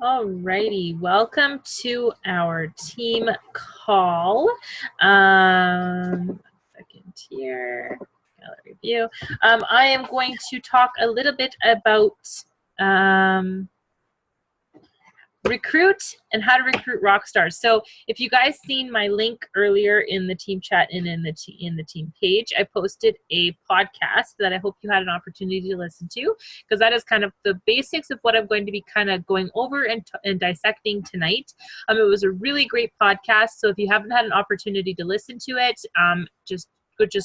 Alrighty, welcome to our team call. Second here, gallery view. I am going to talk a little bit about recruit and how to recruit rock stars. So if you guys seen my link earlier in the team chat and in the team page, I posted a podcast that I hope you had an opportunity to listen to, because that is kind of the basics of what I'm going to be kind of going over and dissecting tonight. It was a really great podcast. So if you haven't had an opportunity to listen to it, just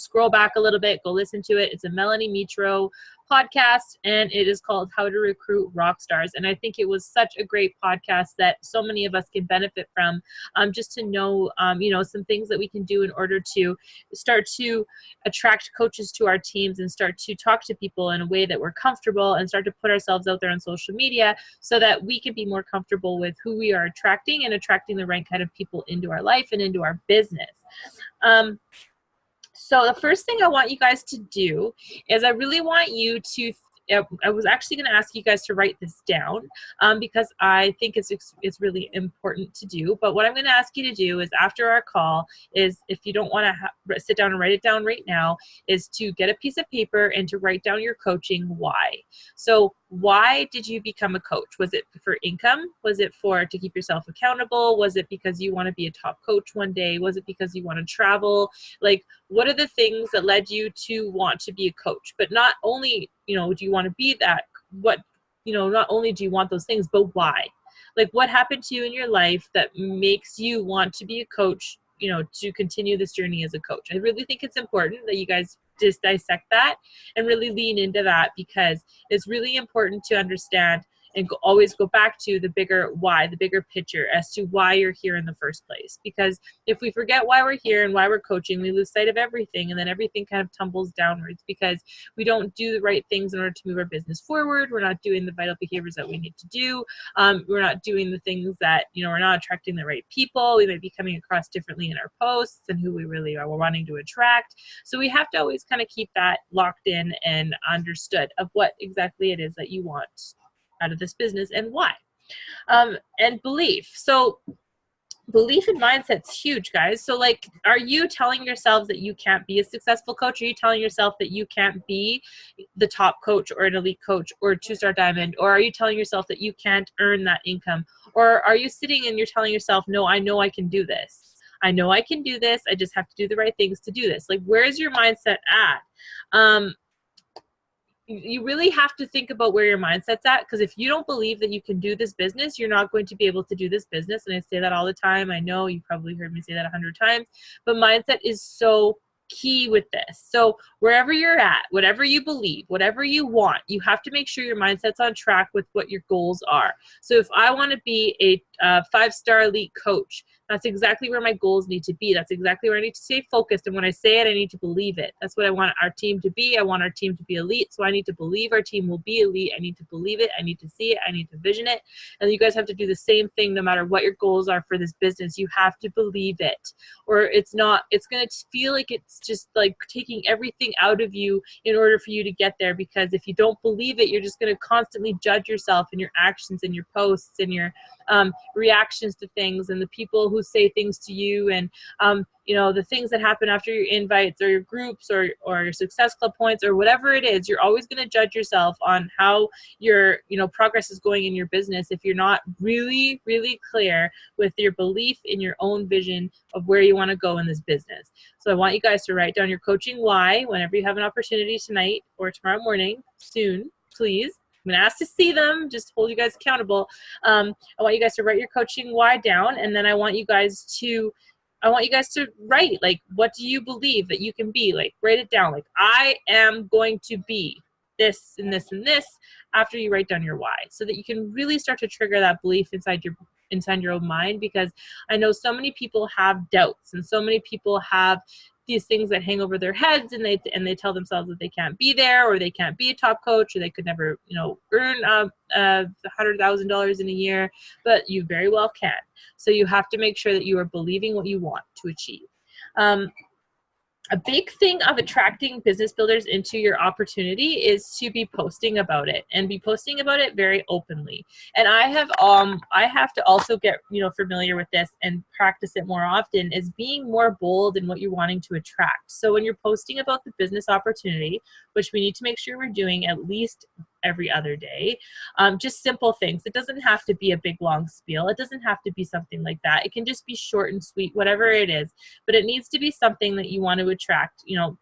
scroll back a little bit, go listen to it. It's a Melanie Mitro podcast, and it is called How to Recruit Rock Stars. And I think it was such a great podcast that so many of us can benefit from, just to know, some things that we can do in order to start to attract coaches to our teams and start to talk to people in a way that we're comfortable and start to put ourselves out there on social media so that we can be more comfortable with who we are attracting and attracting the right kind of people into our life and into our business. So the first thing I want you guys to do is I really want you to, I was actually going to ask you guys to write this down because I think it's really important to do. But what I'm going to ask you to do is after our call is, if you don't want to sit down and write it down right now, is to get a piece of paper and to write down your coaching why. So why did you become a coach? Was it for income? Was it to keep yourself accountable? Was it because you want to be a top coach one day? Was it because you want to travel? Like, what are the things that led you to want to be a coach? But not only, do you want to be that, not only do you want those things, but why? Like, what happened to you in your life that makes you want to be a coach, to continue this journey as a coach? I really think it's important that you guys just dissect that and really lean into that, because it's really important to understand and always go back to the bigger why, the bigger picture as to why you're here in the first place. Because if we forget why we're here and why we're coaching, we lose sight of everything, and then everything kind of tumbles downwards because we don't do the right things in order to move our business forward. We're not doing the vital behaviors that we need to do. We're not doing the things that, we're not attracting the right people. We might be coming across differently in our posts and who we really are wanting to attract. So we have to always kind of keep that locked in and understood of what exactly it is that you want out of this business and why. And belief. So belief and mindset's huge, guys. So like, are you telling yourselves that you can't be a successful coach? Are you telling yourself that you can't be the top coach or an elite coach or a 2-star diamond? Or are you telling yourself that you can't earn that income? Or are you sitting and you're telling yourself, no, I know I can do this. I know I can do this. I just have to do the right things to do this. Like, where's your mindset at? You really have to think about where your mindset's at, because if you don't believe that you can do this business, you're not going to be able to do this business. And I say that all the time. I know you probably heard me say that 100 times, but mindset is so key with this. So wherever you're at, whatever you believe, whatever you want, you have to make sure your mindset's on track with what your goals are. So if I want to be a 5-star elite coach, that's exactly where my goals need to be. That's exactly where I need to stay focused. And when I say it, I need to believe it. That's what I want our team to be. I want our team to be elite. So I need to believe our team will be elite. I need to believe it. I need to see it. I need to vision it. And you guys have to do the same thing no matter what your goals are for this business. You have to believe it, or it's going to feel like it's just like taking everything out of you in order for you to get there. Because if you don't believe it, you're just going to constantly judge yourself and your actions and your posts and your reactions to things and the people who say things to you, and the things that happen after your invites or your groups or your success club points or whatever it is. You're always going to judge yourself on how your progress is going in your business if you're not really, really clear with your belief in your own vision of where you want to go in this business. So I want you guys to write down your coaching why whenever you have an opportunity tonight or tomorrow morning, soon, please. I'm going to ask to see them, just hold you guys accountable. I want you guys to write your coaching why down, and then I want you guys to write, like, what do you believe that you can be? Like, write it down. Like, I am going to be this and this and this, after you write down your why, so that you can really start to trigger that belief inside your own mind. Because I know so many people have doubts, and so many people have these things that hang over their heads, and they tell themselves that they can't be there, or they can't be a top coach, or they could never earn $100,000 in a year. But you very well can. So you have to make sure that you are believing what you want to achieve. a big thing of attracting business builders into your opportunity is to be posting about it, and be posting about it very openly. And I have to also get, you know, familiar with this and practice it more often, is being more bold in what you're wanting to attract. So when you're posting about the business opportunity, which we need to make sure we're doing at least every other day, just simple things. It doesn't have to be a big long spiel. It doesn't have to be something like that. It can just be short and sweet, whatever it is, but it needs to be something that you want to attract, you know,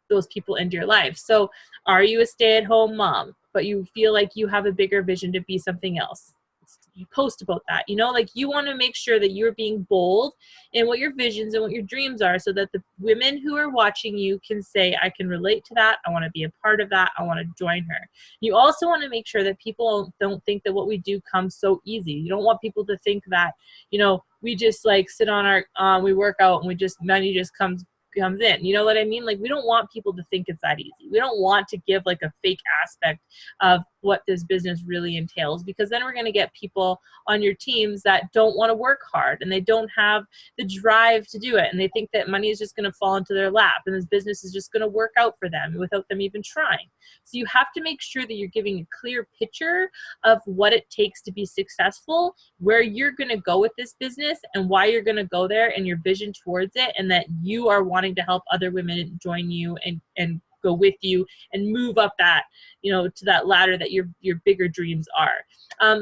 those people into your life. So are you a stay-at-home mom, but you feel like you have a bigger vision to be something else? You post about that, you know, like you want to make sure that you're being bold in what your visions and what your dreams are, so that the women who are watching you can say, I can relate to that. I want to be a part of that. I want to join her. You also want to make sure that people don't think that what we do comes so easy. You don't want people to think that, you know, we just like sit on our, we work out and money just comes in. You know what I mean? Like, we don't want people to think it's that easy. We don't want to give like a fake aspect of what this business really entails, because then we're going to get people on your teams that don't want to work hard, and they don't have the drive to do it, and they think that money is just going to fall into their lap and this business is just going to work out for them without them even trying. So you have to make sure that you're giving a clear picture of what it takes to be successful, where you're going to go with this business and why you're going to go there, and your vision towards it, and that you are wanting to help other women join you and go with you and move up that, you know, to that ladder that your bigger dreams are.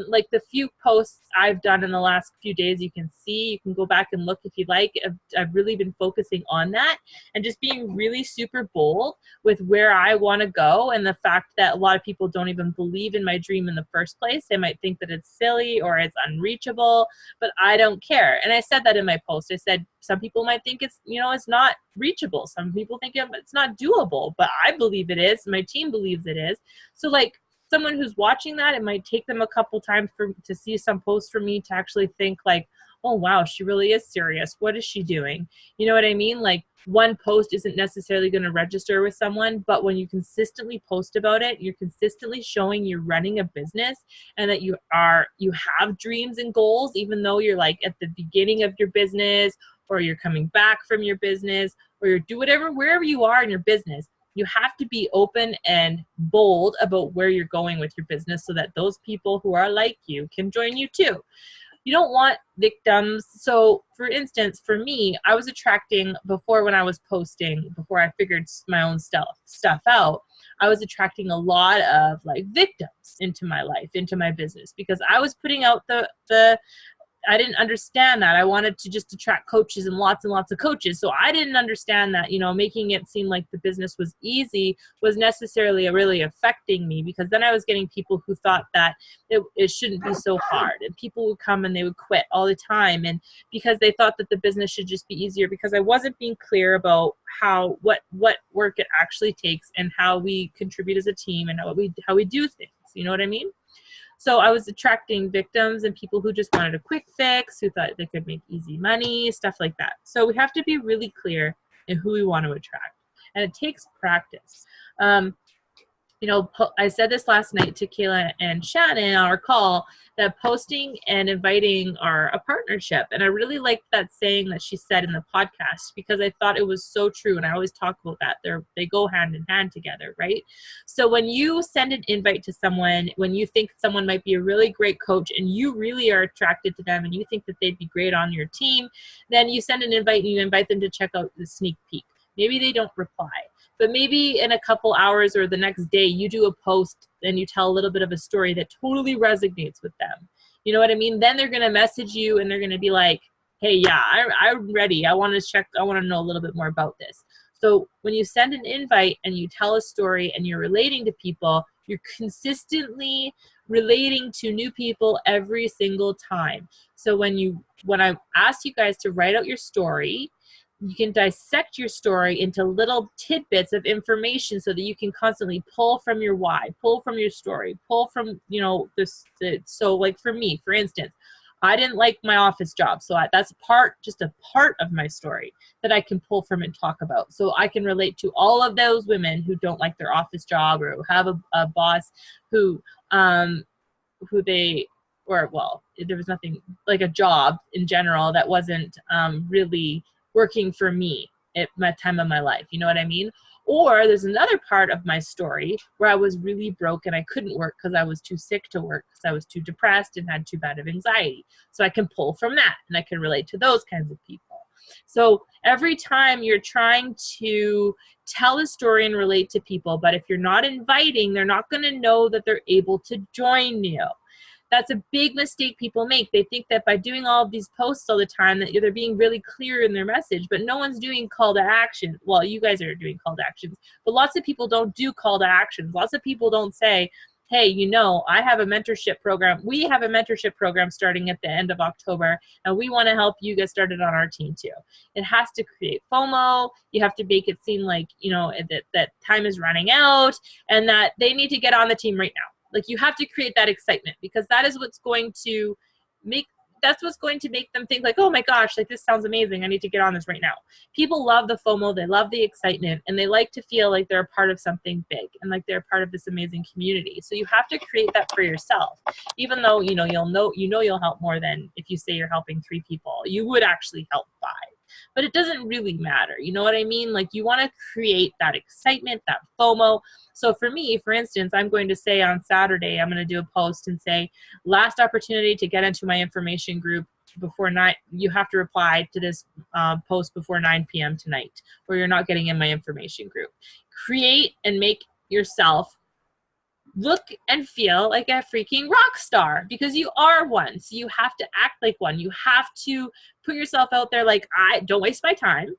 Like the few posts I've done in the last few days, you can see, you can go back and look if you like. I've really been focusing on that and just being really super bold with where I want to go, and the fact that a lot of people don't even believe in my dream in the first place. They might think that it's silly or it's unreachable, but I don't care. And I said that in my post. I said, some people might think it's, you know, it's not reachable. Some people think it's not doable, but I believe it is. My team believes it is. So like, someone who's watching that, it might take them a couple times to see some posts from me to actually think like, oh wow, she really is serious. What is she doing? You know what I mean? Like, one post isn't necessarily going to register with someone, but when you consistently post about it, you're consistently showing you're running a business, and that you have dreams and goals, even though you're like at the beginning of your business, or you're coming back from your business, or you're wherever you are in your business. You have to be open and bold about where you're going with your business, so that those people who are like you can join you too. You don't want victims. So for instance, for me, I was attracting, before, when I was posting, before I figured my own stuff out, I was attracting a lot of like victims into my life, into my business, because I was putting out I didn't understand that. I wanted to just attract coaches and lots of coaches. So I didn't understand that, you know, making it seem like the business was easy was necessarily really affecting me, because then I was getting people who thought that it shouldn't be so hard, and people would come and they would quit all the time, and because they thought that the business should just be easier, because I wasn't being clear about what work it actually takes, and how we contribute as a team, and how we do things. You know what I mean? So I was attracting victims and people who just wanted a quick fix, who thought they could make easy money, stuff like that. So we have to be really clear in who we want to attract, and it takes practice. You know, I said this last night to Kayla and Shannon on our call, that posting and inviting are a partnership. And I really liked that saying that she said in the podcast, because I thought it was so true. And I always talk about that. They go hand in hand together, right? So when you send an invite to someone, when you think someone might be a really great coach and you really are attracted to them and you think that they'd be great on your team, then you send an invite and you invite them to check out the sneak peek. Maybe they don't reply, but maybe in a couple hours or the next day, you do a post and you tell a little bit of a story that totally resonates with them. You know what I mean? Then they're going to message you and they're going to be like, hey, yeah, I'm ready. I want to know a little bit more about this. So when you send an invite and you tell a story and you're relating to people, you're consistently relating to new people every single time. So when I ask you guys to write out your story, you can dissect your story into little tidbits of information, so that you can constantly pull from your why, pull from your story, pull from, you know, so like for me, for instance, I didn't like my office job. So that's just a part of my story that I can pull from and talk about. So I can relate to all of those women who don't like their office job, or who have a boss there was nothing like a job in general that wasn't really working for me. at my time of my life. You know what I mean? Or there's another part of my story where I was really broke and I couldn't work because I was too sick to work, because I was too depressed and had too bad of anxiety. So I can pull from that, and I can relate to those kinds of people. So every time you're trying to tell a story and relate to people, but if you're not inviting, they're not going to know that they're able to join you. That's a big mistake people make. They think that by doing all of these posts all the time that they're being really clear in their message, but no one's doing call to action. Well, you guys are doing call to actions, but lots of people don't do call to actions. Lots of people don't say, hey, you know, I have a mentorship program. We have a mentorship program starting at the end of October, and we want to help you get started on our team too. It has to create FOMO. You have to make it seem like, you know, that time is running out and that they need to get on the team right now. Like, you have to create that excitement, because that is what's going to make them think like, oh my gosh, like this sounds amazing. I need to get on this right now. People love the FOMO. They love the excitement, and they like to feel like they're a part of something big and like they're part of this amazing community. So you have to create that for yourself, even though, you'll help more than if you say you're helping 3 people. You would actually help 5. But it doesn't really matter. You know what I mean? Like, you want to create that excitement, that FOMO. So for me, for instance, I'm going to say on Saturday, I'm going to do a post and say, last opportunity to get into my information group before 9. You have to reply to this post before 9 p.m. tonight, or you're not getting in my information group. Create and make yourself look and feel like a freaking rock star, because you are one. So you have to act like one. You have to put yourself out there like, I don't waste my time.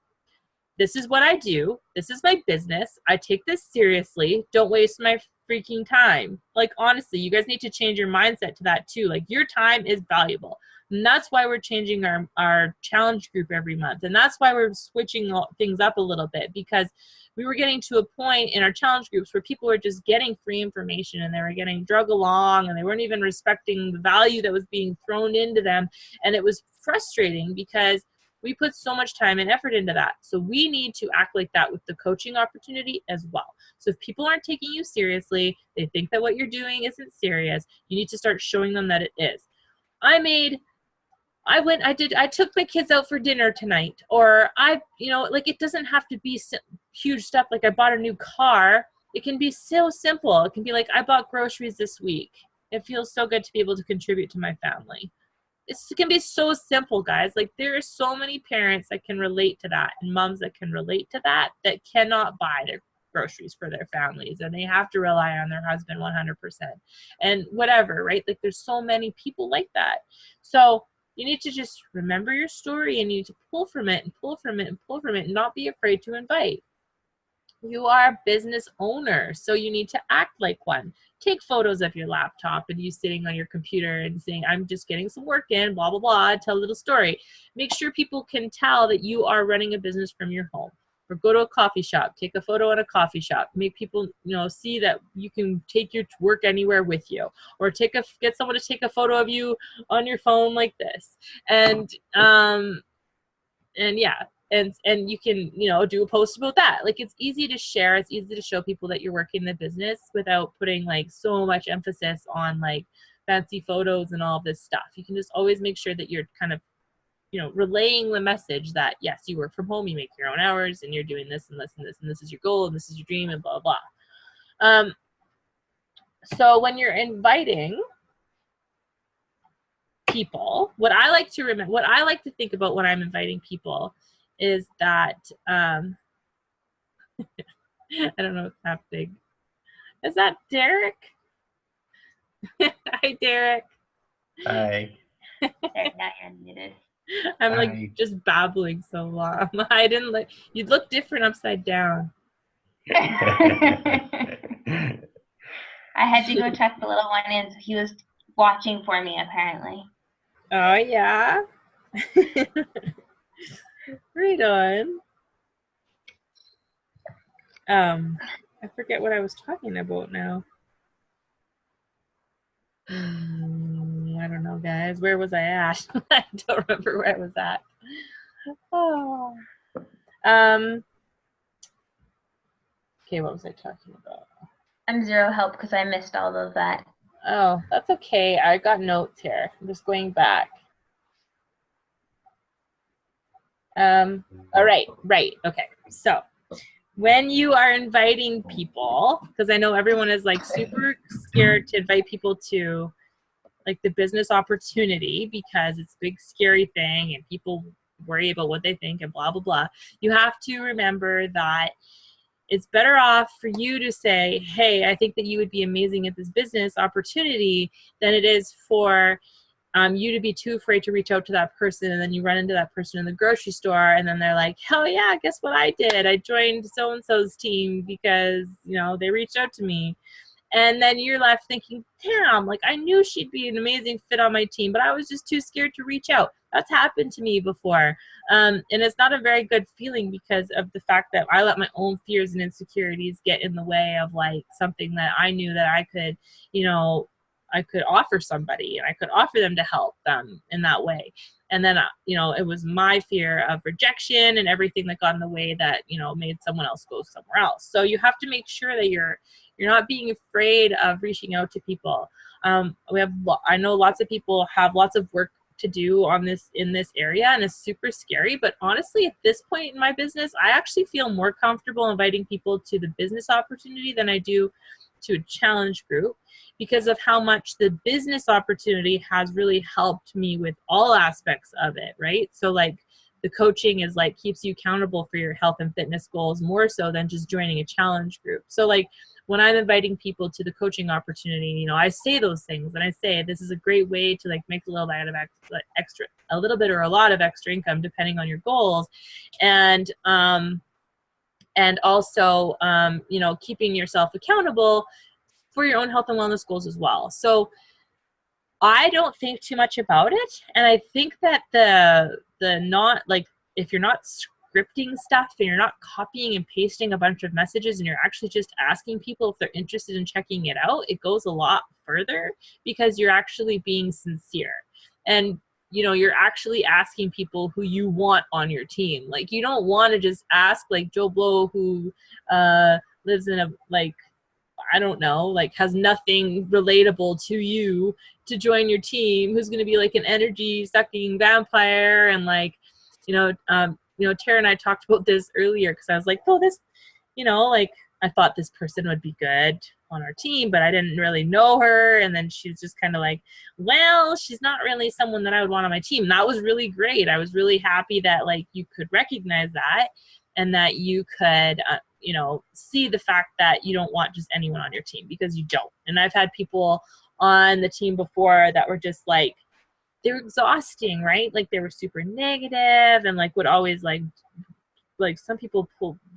This is what I do. This is my business. I take this seriously. Don't waste my freaking time. Like, honestly, you guys need to change your mindset to that too. Like, your time is valuable. And that's why we're changing our challenge group every month. And that's why we're switching things up a little bit, because we were getting to a point in our challenge groups where people were just getting free information and they were getting drug along, and they weren't even respecting the value that was being thrown into them. And it was frustrating because we put so much time and effort into that. So we need to act like that with the coaching opportunity as well. So if people aren't taking you seriously, they think that what you're doing isn't serious, you need to start showing them that it is. I took my kids out for dinner tonight, or like, it doesn't have to be huge stuff. Like, I bought a new car. It can be so simple. It can be like, I bought groceries this week. It feels so good to be able to contribute to my family. It can be so simple, guys. Like, there are so many parents that can relate to that, and moms that can relate to that cannot buy their groceries for their families, and they have to rely on their husband 100%. And whatever, right? Like, there's so many people like that. So you need to just remember your story, and you need to pull from it and pull from it and pull from it, and not be afraid to invite. You are a business owner, so you need to act like one. Take photos of your laptop and you sitting on your computer and saying, I'm just getting some work in, blah, blah, blah, tell a little story. Make sure people can tell that you are running a business from your home. Or go to a coffee shop, take a photo at a coffee shop, make people see that you can take your work anywhere with you, or get someone to take a photo of you on your phone like this. And yeah, and you can do a post about that. Like, it's easy to share, it's easy to show people that you're working the business without putting like so much emphasis on like fancy photos and all this stuff. You can just always make sure that you're kind of relaying the message that yes, you work from home, you make your own hours, and you're doing this and this and this, and this is your goal, and this is your dream, and blah blah. So when you're inviting people, what I like to think about when I'm inviting people is that I don't know what's happening. Is that Derek? Hi, Derek. Hi. Now you're unmuted. I'm like just babbling so long. I didn't like, you look different upside down. I had to go check the little one in. He was watching for me, apparently. Oh, yeah. Right on. I forget what I was talking about now. I don't know, guys. Where was I at? I don't remember where I was at. Oh. Okay, what was I talking about? I'm zero help because I missed all of that. Oh, that's okay. I got notes here. I'm just going back. All right. Right. Okay. So when you are inviting people, because I know everyone is like super scared to invite people to like the business opportunity because it's a big scary thing and people worry about what they think and blah blah blah. You have to remember that it's better off for you to say, hey, I think that you would be amazing at this business opportunity, than it is for you to be too afraid to reach out to that person, and then you run into that person in the grocery store and then they're like, hell yeah, guess what I did? I joined so and so's team because, you know, they reached out to me. And then you're left thinking, damn, like I knew she'd be an amazing fit on my team, but I was just too scared to reach out. That's happened to me before. And it's not a very good feeling because of the fact that I let my own fears and insecurities get in the way of like something that I knew that I could, you know, I could offer somebody and I could offer them to help them in that way. And then, you know, it was my fear of rejection and everything that got in the way that, you know, made someone else go somewhere else. So you have to make sure that you're not being afraid of reaching out to people. I know lots of people have lots of work to do on this in this area, and it's super scary. But honestly, at this point in my business, I actually feel more comfortable inviting people to the business opportunity than I do to a challenge group, because of how much the business opportunity has really helped me with all aspects of it, right? So like the coaching is like keeps you accountable for your health and fitness goals more so than just joining a challenge group. So like when I'm inviting people to the coaching opportunity, you know, I say those things and I say this is a great way to like make a little bit of extra, a little bit or a lot of extra income depending on your goals, and also you know, keeping yourself accountable for your own health and wellness goals as well. So I don't think too much about it, and I think that the not like if you're not scripting stuff and you're not copying and pasting a bunch of messages and you're actually just asking people if they're interested in checking it out, it goes a lot further because you're actually being sincere. And you know, you're actually asking people who you want on your team. Like you don't want to just ask like Joe Blow who lives in a like, I don't know, like has nothing relatable to you to join your team, who's going to be like an energy sucking vampire. And like, you know, Tara and I talked about this earlier because I was like, oh, this, you know, like I thought this person would be good on our team, but I didn't really know her. And then she was just kind of like, well, she's not really someone that I would want on my team. And that was really great. I was really happy that like you could recognize that and that you could, you know, see the fact that you don't want just anyone on your team, because you don't. And I've had people on the team before that were just like, they were exhausting, right? Like they were super negative and like would always like some people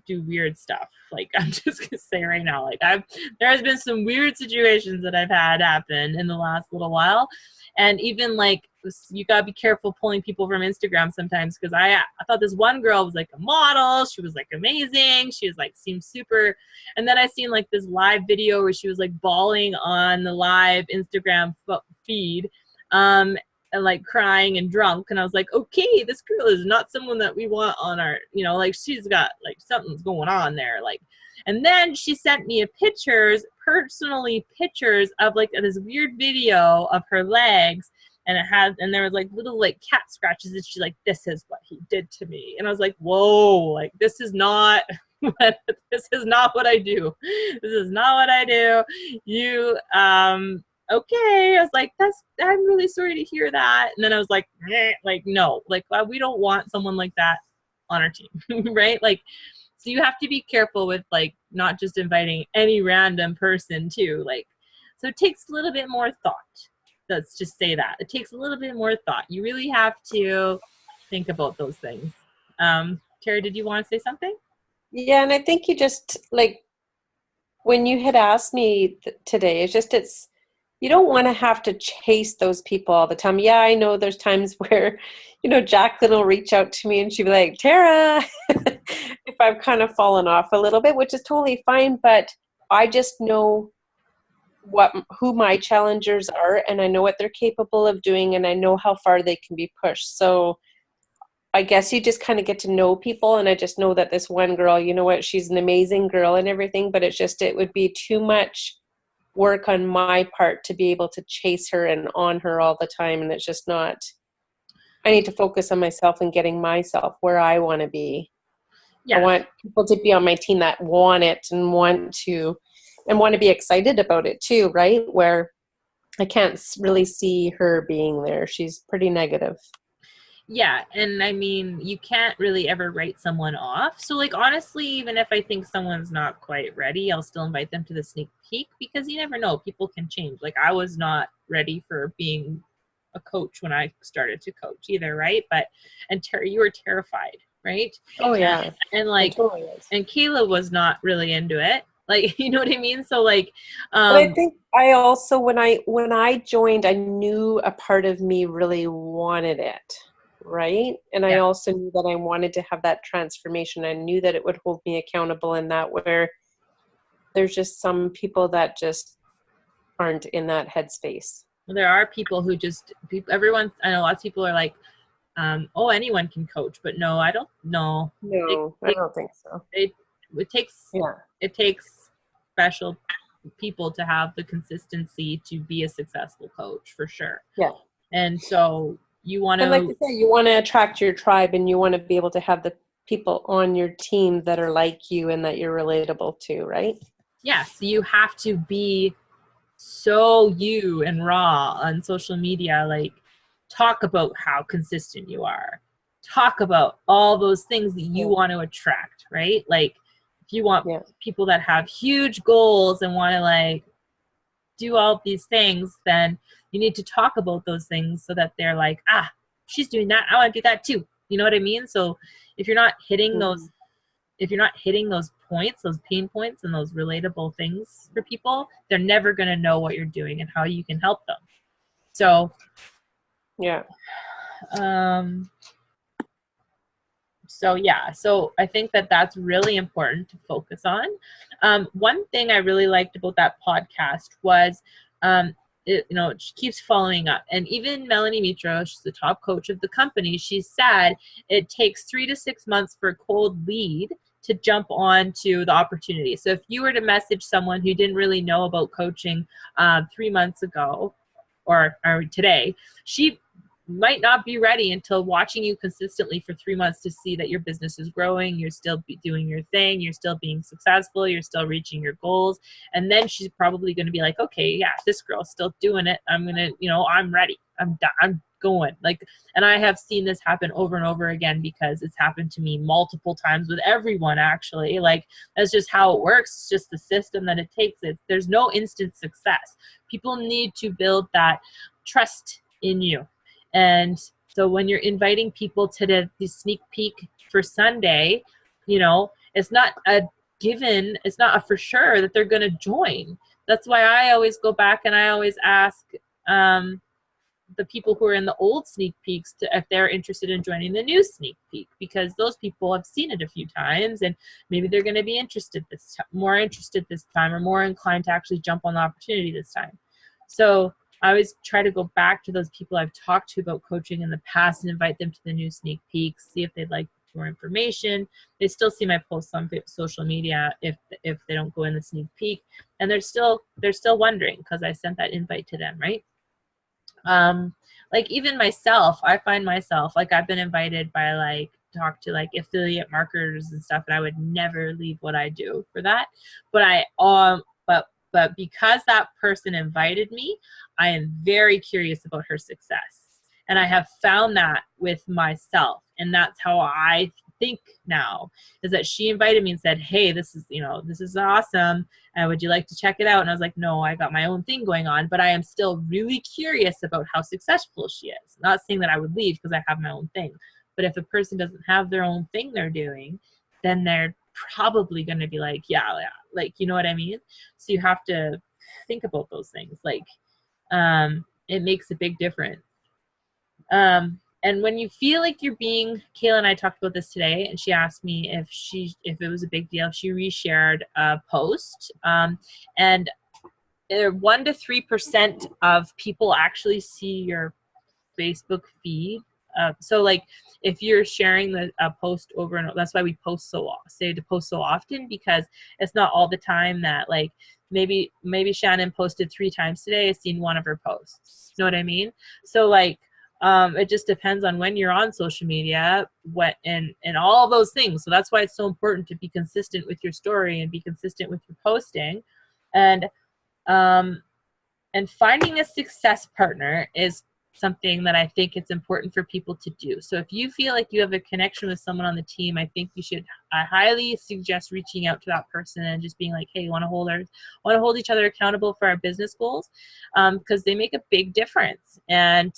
do weird stuff. Like I'm just gonna say right now, like there has been some weird situations that I've had happen in the last little while. And even like you gotta be careful pulling people from Instagram sometimes, because I thought this one girl was like a model. She was like amazing. She was like seemed super. And then I seen like this live video where she was like bawling on the live Instagram feed. And like crying and drunk, and I was like, okay, this girl is not someone that we want on our, you know, like she's got like something's going on there, like. And then she sent me personally pictures of like this weird video of her legs, and there was like little like cat scratches, and she's like, this is what he did to me. And I was like, whoa, like this is not this is not what I do. This is not what I do. You okay. I was like, I'm really sorry to hear that. And then I was like, like, no, like, we don't want someone like that on our team, right? Like, so you have to be careful with like, not just inviting any random person too. Like, so it takes a little bit more thought. Let's just say that. It takes a little bit more thought. You really have to think about those things. Tara, did you want to say something? Yeah, and I think you just, like, when you had asked me today, it's you don't want to have to chase those people all the time. Yeah, I know there's times where, you know, Jacqueline will reach out to me and she'll be like, Tara, if I've kind of fallen off a little bit, which is totally fine. But I just know who my challengers are, and I know what they're capable of doing, and I know how far they can be pushed. So I guess you just kind of get to know people, and I just know that this one girl, you know what, she's an amazing girl and everything, but it's just, it would be too much work on my part to be able to chase her and on her all the time, and it's just not, I need to focus on myself and getting myself where I want to be. Yeah. I want people to be on my team that want it and want to be excited about it too, right? Where I can't really see her being there. She's pretty negative. Yeah, and I mean, you can't really ever write someone off. So, like, honestly, even if I think someone's not quite ready, I'll still invite them to the sneak peek because you never know. People can change. Like, I was not ready for being a coach when I started to coach either, right? And Terry, you were terrified, right? Oh, yeah. And like, totally is. And Kayla was not really into it. Like, you know what I mean? So, like, but I think I also, when I joined, I knew a part of me really wanted it. Right. And I also knew that I wanted to have that transformation. I knew that it would hold me accountable in that, where there's just some people that just aren't in that headspace. There are people who everyone, I know lots of people are like, oh, anyone can coach, but no, I don't know. No, I don't think so. It takes special people to have the consistency to be a successful coach, for sure. Yeah. And so you want to, and like you say, you want to attract your tribe, and you want to be able to have the people on your team that are like you and that you're relatable to, right? Yes, you have to be so you and raw on social media. Like, talk about how consistent you are. Talk about all those things that you want to attract, right? Like, if you want people that have huge goals and want to like do all these things, then you need to talk about those things so that they're like, she's doing that, I want to do that too. You know what I mean? So if you're not hitting those points, those pain points and those relatable things for people, they're never going to know what you're doing and how you can help them. So so I think that that's really important to focus on. One thing I really liked about that podcast was it keeps following up. And even Melanie Mitro, she's the top coach of the company, she said it takes 3 to 6 months for a cold lead to jump on to the opportunity. So if you were to message someone who didn't really know about coaching 3 months ago or today, she might not be ready until watching you consistently for 3 months to see that your business is growing, you're still doing your thing, you're still being successful, you're still reaching your goals. And then she's probably going to be like, okay, yeah, this girl's still doing it. I'm going to, I'm ready. I'm done. I'm going. Like, and I have seen this happen over and over again because it's happened to me multiple times with everyone, actually. Like, that's just how it works. It's just the system that it takes. There's no instant success. People need to build that trust in you. And so when you're inviting people to the sneak peek for Sunday, it's not a given, it's not a for sure that they're going to join. That's why I always go back and I always ask the people who are in the old sneak peeks if they're interested in joining the new sneak peek, because those people have seen it a few times and maybe they're going to be more interested this time, or more inclined to actually jump on the opportunity this time. So I always try to go back to those people I've talked to about coaching in the past and invite them to the new sneak peeks, see if they'd like more information. They still see my posts on social media if they don't go in the sneak peek, and they're still wondering because I sent that invite to them, right? Like even myself, I find myself like I've been invited by talk to affiliate marketers and stuff, and I would never leave what I do for that. But but because that person invited me, I am very curious about her success. And I have found that with myself. And that's how I think now, is that she invited me and said, hey, this is awesome. Would you like to check it out? And I was like, no, I got my own thing going on, but I am still really curious about how successful she is. Not saying that I would leave because I have my own thing. But if a person doesn't have their own thing they're doing, then they're probably going to be like, yeah, you know what I mean? So you have to think about those things. It makes a big difference. And when you feel like you're Kayla and I talked about this today, and she asked me if it was a big deal, she reshared a post. And 1 to 3% of people actually see your Facebook feed. So if you're sharing a post over and over, that's why we post so often, because it's not all the time that maybe Shannon posted 3 times today. I've seen one of her posts. You know what I mean? So It just depends on when you're on social media, and all of those things. So that's why it's so important to be consistent with your story and be consistent with your posting. And um, and finding a success partner is something that I think it's important for people to do. So if you feel like you have a connection with someone on the team, I think I highly suggest reaching out to that person and just being like, hey, want to hold each other accountable for our business goals, because they make a big difference. And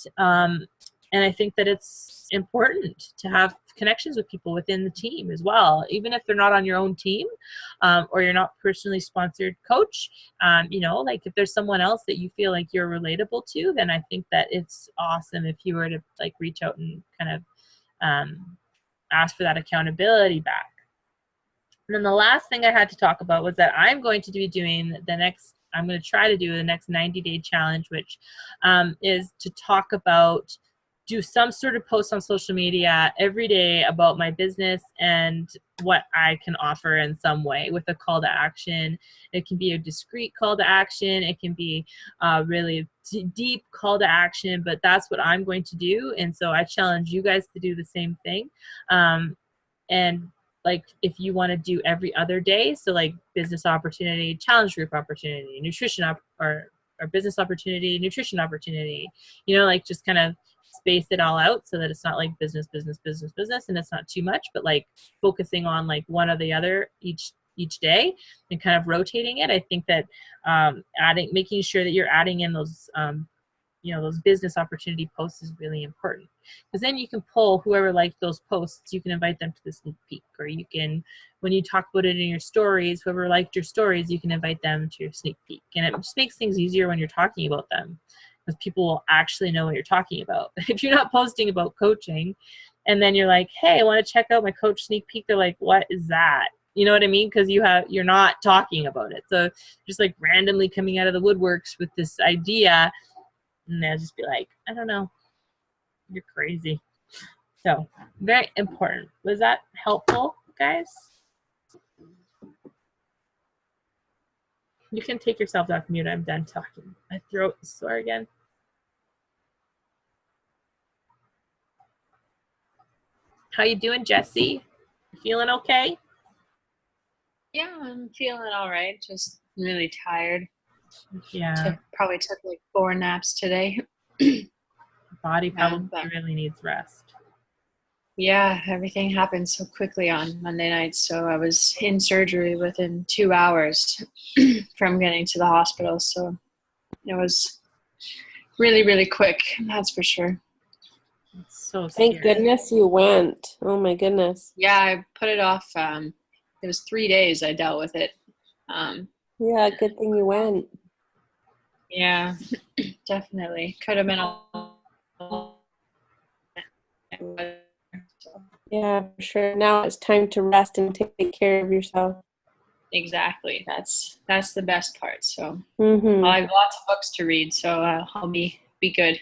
I think that it's important to have connections with people within the team as well, even if they're not on your own team, or you're not personally sponsored coach. Like if there's someone else that you feel like you're relatable to, then I think that it's awesome if you were to like reach out and kind of ask for that accountability back. And then the last thing I had to talk about was that I'm going to be doing I'm going to try to do the next 90-day challenge, which is to do some sort of post on social media every day about my business and what I can offer in some way with a call to action. It can be a discreet call to action. It can be a really deep call to action, but that's what I'm going to do. And so I challenge you guys to do the same thing. And like if you want to do every other day, so like business opportunity, challenge group opportunity, nutrition or business opportunity, nutrition opportunity, like just kind of space it all out so that it's not like business, and it's not too much, but like focusing on like one or the other each day and kind of rotating it. I think that making sure that you're adding in those those business opportunity posts is really important, because then you can pull whoever liked those posts, you can invite them to the sneak peek, or you can, when you talk about it in your stories, whoever liked your stories, you can invite them to your sneak peek. And it just makes things easier when you're talking about them, because people will actually know what you're talking about. If you're not posting about coaching and then you're like, hey, I want to check out my coach sneak peek, they're like, what is that? You know what I mean? Because you're not talking about it. So just like randomly coming out of the woodworks with this idea, and they'll just be like, I don't know, you're crazy. So very important. Was that helpful, guys? You can take yourself off mute. I'm done talking. My throat is sore again. How you doing, Jesse? You feeling okay? Yeah, I'm feeling all right. Just really tired. Yeah. Probably took like 4 naps today. Body probably really needs rest. Yeah, everything happened so quickly on Monday night. So I was in surgery within 2 hours from getting to the hospital. So it was really, really quick. That's for sure. It's so scary. Thank goodness you went. Oh my goodness. Yeah, I put it off. It was 3 days I dealt with it. Yeah, good thing you went. Yeah, definitely. Could have been a Yeah, for sure. Now it's time to rest and take care of yourself. Exactly. That's the best part. So Mm-hmm. I have lots of books to read, so I'll be good.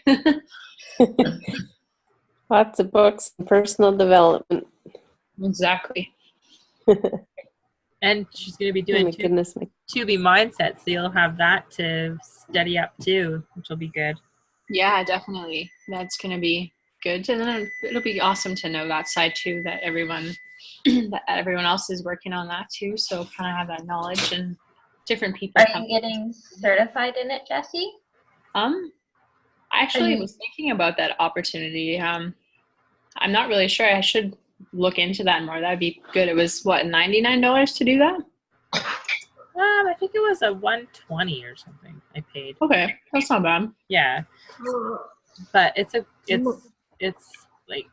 Lots of books and personal development. Exactly. And she's going to be doing Tubi Mindset, so you'll have that to study up too, which will be good. Yeah, definitely. That's going to be good. And then it'll be awesome to know that side too, that everyone else is working on that too. So kind of have that knowledge and different people. Are you getting certified in it, Jessie? I actually was thinking about that opportunity. I'm not really sure. I should look into that more. That'd be good. It was what, $99 to do that? I think it was a $120 or something I paid. Okay, that's not bad. Yeah, but it's like,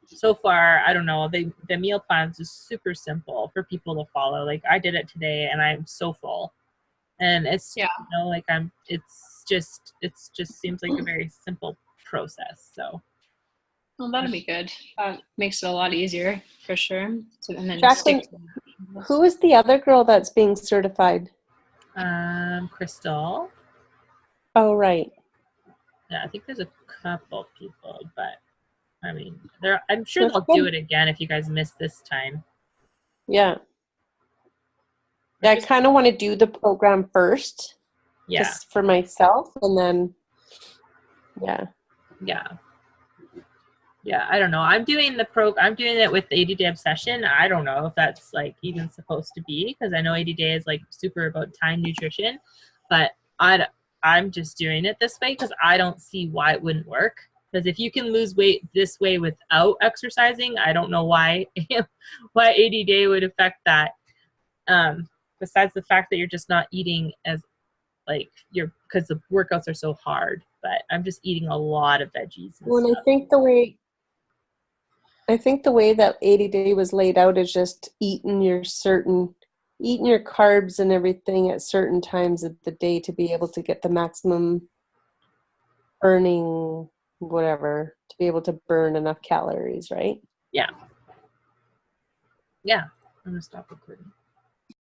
so far, I don't know, the meal plans is super simple for people to follow. Like I did it today and I'm so full, and it's it's just seems like a very simple process. So well, that'll be good. Makes it a lot easier for sure. So, and then Jacqueline, who is the other girl that's being certified? Crystal. Oh, right. Yeah, I think there's a couple people, but I mean, I'm sure they'll do it again if you guys missed this time. Yeah. Yeah, I kind of want to do the program first. Yeah. Just for myself, and then, yeah. Yeah. Yeah, I don't know. I'm doing it with 80 Day Obsession. I don't know if that's like even supposed to be, because I know 80 Day is like super about time nutrition, but I'm just doing it this way because I don't see why it wouldn't work. Because if you can lose weight this way without exercising, I don't know why why 80 Day would affect that. Besides the fact that you're just not eating as like because the workouts are so hard, but I'm just eating a lot of veggies and Well, stuff. I think the way that 80 Day was laid out is just eating your carbs and everything at certain times of the day to be able to get the maximum burning, whatever, to be able to burn enough calories, right? Yeah. I'm gonna stop recording.